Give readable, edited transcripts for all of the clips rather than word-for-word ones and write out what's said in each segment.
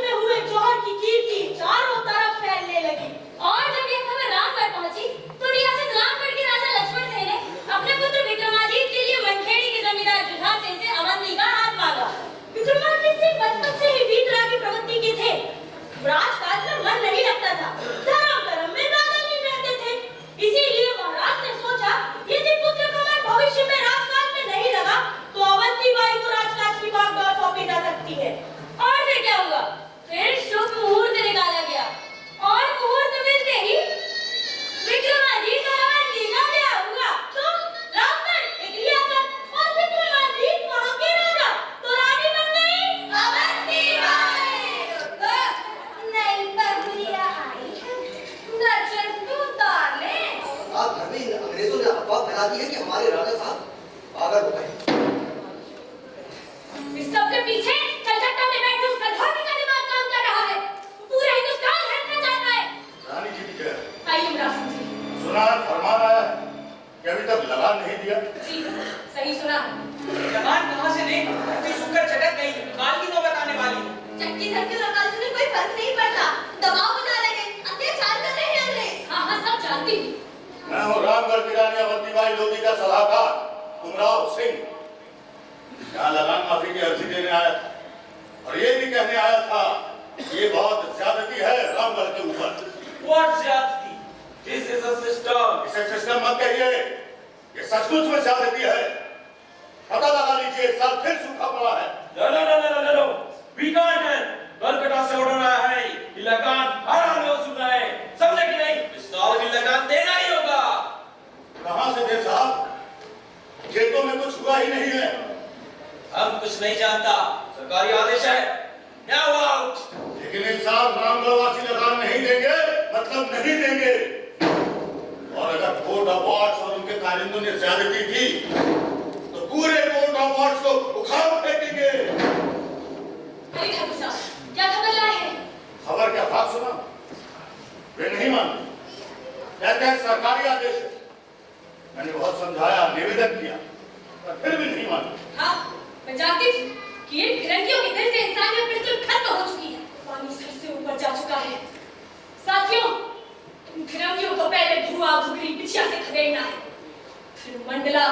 में हुए जौहर की कीर्ति चारों तरफ फैलने लगी और जब ये खबर राम बताती है कि हमारे राजा साहब पागल हो गए। इस सब के पीछे कलकत्ता में बैठे उस गधोनी का दिमाग काम कर रहा है। पूरा हिंदुस्तान हटना चाहता है। रानी जी की जय। आइए युवराज जी। सुना फरमान आया कि अभी तक लगान नहीं दिया। जी सही सुना है। लगान कहाँ से दें? इतनी सुकर चटक गई, काल की नौबत आने वाली है। चक्की धक्की और अकाल से कोई फर्क नहीं पड़ता। दबाव बना रहे हैं, अत्याचार कर रहे हैं अंग्रेज। हाँ हाँ सब जानती हूँ। मैं हूँ रामगढ़ की रानी अवंतीबाई लोधी का सलाहकार उमराव सिंह। यहाँ लगान माफी की अर्जी देने आया था और ये भी कहने आया था कि ये बहुत ज्यादती है रामगढ़ के ऊपर। What ज्यादती? This is a system. इसे सिस्टम मत कहिए, ये सचमुच में ज्यादती है। पता लगा लीजिए, इस साल फिर सूखा पड़ा है। No. We can't help. Calcutta से ऑर्डर आया है कि लगान हर हाल में वसूलना है। समझे कि नहीं? इस साल भी लगान देना ही होगा। कहाँ से दे साहब? खेतों में कुछ हुआ ही नहीं है। हम कुछ नहीं जानता, सरकारी आदेश है। Now out. लेकिन इस साल रामगढ़वासी लगान नहीं देंगे, मतलब नहीं देंगे। और अगर बोर्ड ऑफ वार्ड्स और उनके कारिंदों ने ज्यादती की, तो पूरे बोर्ड ऑफ वार्ड्स को उखाड़ फेंकेंगे। अरे ठाकुर साहब, क्या खबर लाए हैं? खबर क्या बात सुना? वे नहीं मानते। कहते हैं सरकारी आदेश है। मैंने बहुत समझाया, निवेदन किया, पर फिर भी नहीं मानते। हाँ, मैं जानती थी कि इन फिरंगियों के दिल से इंसानियत बिल्कुल खत्म हो चुकी है। पानी सर से ऊपर जा चुका है। साथियों, इन फिरंगियों को पहले धुआं भुगरी बिछिया से खदेड़ना है, फिर मंडला,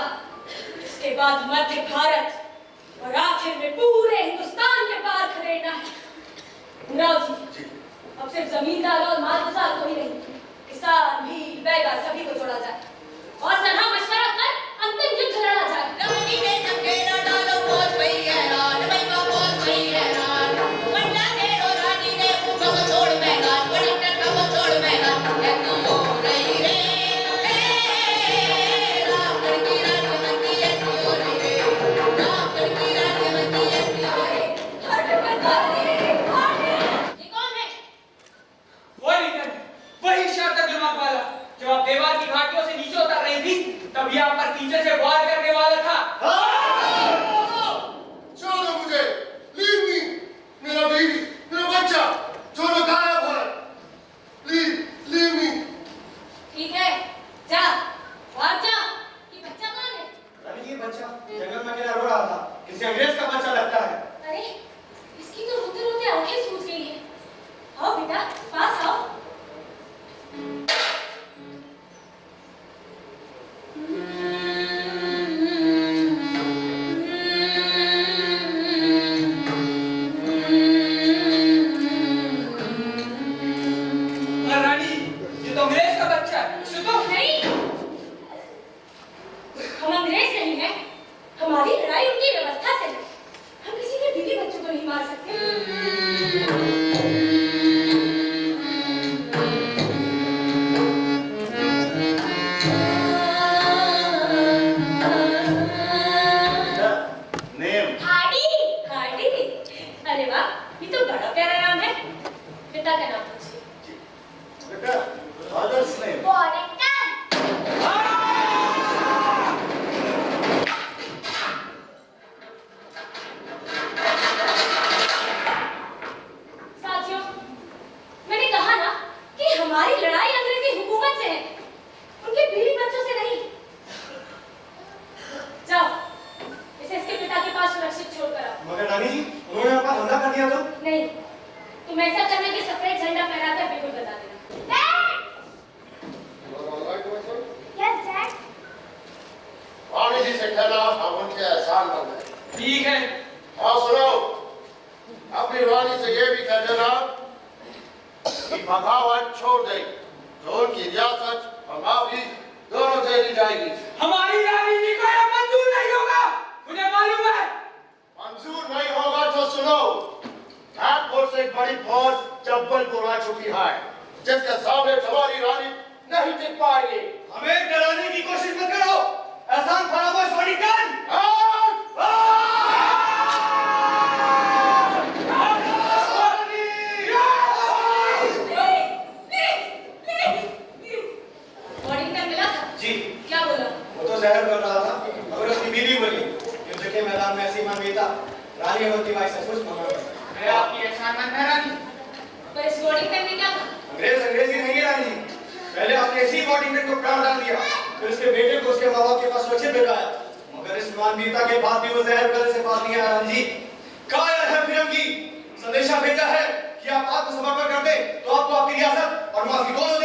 इसके बाद मध्य भारत और आखिर में पूरे हिंदुस्तान के पार खदेड़ना है। उमराव जी, अब सिर्फ जमींदार और मालगुजार को ही नहीं, किसान भी बैगा सभी को जोड़ा जाए और सलाह मशवरा कर अंतिम युद्ध लड़ा जाए। रानी ने चकेरा डालो बोल भई है रान, भाई का बोल भई है रान। मंडला ने रो रानी ने ऊँटों को छोड़ मैदान, कंडक्टर को छोड़ मैदान। एक तो नहीं रे, रामगढ़ की रानी बनती है क्यों नहीं रे, रामगढ़ की रानी बनती है क्यों रे। हट बंगाली, हट। ये कौन है? वही शातिर दिमाग वाला, जब आप देवार की घाटियों से नीचे उतर रही थी, तब यह आप पर पीछे से वार करने वाला था। छोड़ो मुझे, लीव मी, मेरा बेबी, मेरा बच्चा, छोड़ो, गायब है, लीव मी। ठीक है, जा, भाग जा। ये बच्चा कौन है? रानी जी, बच्चा जंगल में अकेला रो रहा था। किसी अंग्रेज का बच्चा लगता है। अरे, इसकी तो रोते रोते आंखें सूज गई है। आओ बेटा, पास आओ। रानी, ये तो अंग्रेज का बच्चा है। इसे तो नहीं, हम अंग्रेज नहीं हैं। हमारी लड़ाई उनकी व्यवस्था से है। हम किसी के बीवी बच्चों को नहीं मार सकते। नेम? Hardy, Hardy. अरे वाह, ये तो बड़ा प्यारा नाम है। पिता का नाम पूछिए। बेटा, फादर्स नेम? वॉरेंटन। साथियों, मैंने कहा ना कि हमारी लड़ाई अंग्रेजी हुकूमत से है, उनके बीवी बच्चों से नहीं। जाओ, इसे इसके पिता के पास सुरक्षित छोड़कर आओ। मगर रानी जी, उन्होंने आप पर हमला कर दिया तो? नहीं, तुम ऐसा करने के सफेद झंडा फहराकर बिल्कुल बता देना। Yes, Dad. रानी जी से कहना हम उनके एहसान बन गए। ठीक है। हाँ सुनो, अपनी रानी से ये भी कह देना कि बगावत छोड़ दे, तो उनकी रियासत और माफी दोनों दे दी जाएगी। हमारी रानी जी को यह मंजूर नहीं होगा, मुझे मालूम है। मंजूर नहीं होगा तो सुनो, नागपुर से एक बड़ी फौज जब्बलपुर आ चुकी है, जिसके सामने तुम्हारी रानी नहीं टिक पाएगी। हमें डराने की कोशिश मत करो। एहसान फरामोश वॉरेंटन। वॉरेंटन मिला था? जी। क्या बोला? वो तो जहर कर रहा था मगर उसकी बीवी बोली युद्ध के मैदान में ऐसी मानवीयता रानी अवंतीबाई सचमुच महान है। मैं आपकी एहसानमंद है रानी। पर इस बोर्डिंग में क्या था? अंग्रेजी नहीं है रानी जी। पहले आपने इसी बोर्डिंग को प्राण डाल दिया, फिर उसके बेटे को उसके माँ बाप के पास सुरक्षित भेजाया, मगर इस मानवीयता के बाद भी वो जहर गले से बात नहीं आया। रानी जी कायर है फिरंगी, संदेशा भेजा है कि आप आत्मसमर्पण कर दें तो आपको आपकी रियासत और माफी दोनों